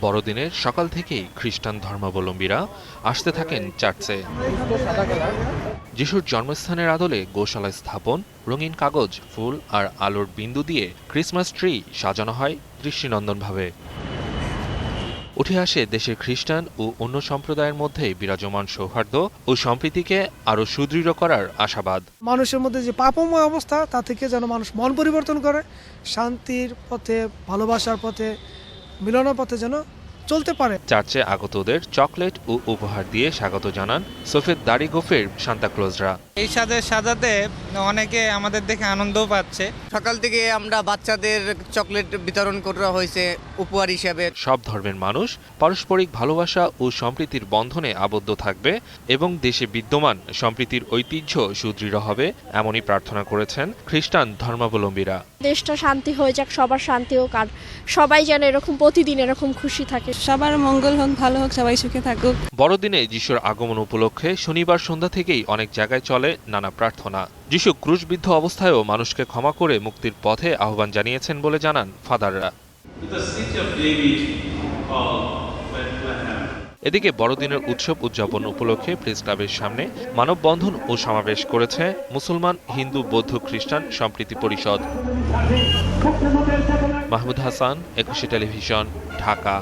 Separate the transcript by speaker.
Speaker 1: বড়দিনের সকাল থেকেই খ্রিস্টান ধর্মাবলম্বীরা আসতে থাকেন চার্চে। যিশুর জন্মস্থানের আদলে গোশালা স্থাপন, রঙিন কাগজ, ফুল আর আলোর বিন্দু দিয়ে ক্রিসমাস ট্রি সাজানো হয় দৃষ্টিনন্দনভাবে। উঠে আসে দেশের খ্রিস্টান ও অন্য সম্প্রদায়ের মধ্যে বিরাজমান সৌহার্দ্য ও সম্প্রীতিকে আরও সুদৃঢ় করার আশাবাদ।
Speaker 2: মানুষের মধ্যে যে পাপময় অবস্থা তা থেকে যেন মানুষ মন পরিবর্তন করে শান্তির পথে, ভালোবাসার পথে, মিলনের পথে যেন চলতে পারে।
Speaker 1: চার্চে আগতদের চকলেট ও উপহার দিয়ে স্বাগত জানান সফেদ দাড়ি গোফের সান্তাক্লজরা।
Speaker 3: এই সাজাতে অনেকে আমাদের দেখে আনন্দও পাচ্ছে।
Speaker 4: সকাল থেকে আমরা বাচ্চাদের চকলেট বিতরণ করা হয়েছে উপহার হিসেবে।
Speaker 1: সব ধর্মের মানুষ পারস্পরিক ভালোবাসা ও সম্প্রীতির বন্ধনে আবদ্ধ থাকবে এবং দেশে বিদ্যমান সম্প্রীতির ঐতিহ্য সুদৃঢ় হবে, এমনই প্রার্থনা করেছেন খ্রিস্টান ধর্মাবলম্বীরা।
Speaker 5: দেশটা শান্তি হয়ে যাক, সবার শান্তি হোক, আর সবাই যেন এরকম প্রতিদিন এরকম খুশি থাকে।
Speaker 6: সবার মঙ্গল হোক, ভালো হোক, সবাই সুখে থাকুক।
Speaker 1: বড়দিনে যিশুর আগমন উপলক্ষে শনিবার সন্ধ্যা থেকেই অনেক জায়গায় চলে নানা প্রার্থনা। যিশু ক্রুশবিদ্ধ অবস্থায়ও মানুষকে ক্ষমা করে মুক্তির পথে আহ্বান জানিয়েছেন বলে জানান ফাদাররা। এদিকে বড়দিনের উৎসব উদযাপন উপলক্ষে প্রেস ক্লাবের সামনে মানববন্ধন ও সমাবেশ করেছে মুসলমান, হিন্দু, বৌদ্ধ, খ্রিস্টান সম্প্রীতি পরিষদ। মাহমুদ হাসান, একুশে টেলিভিশন, ঢাকা।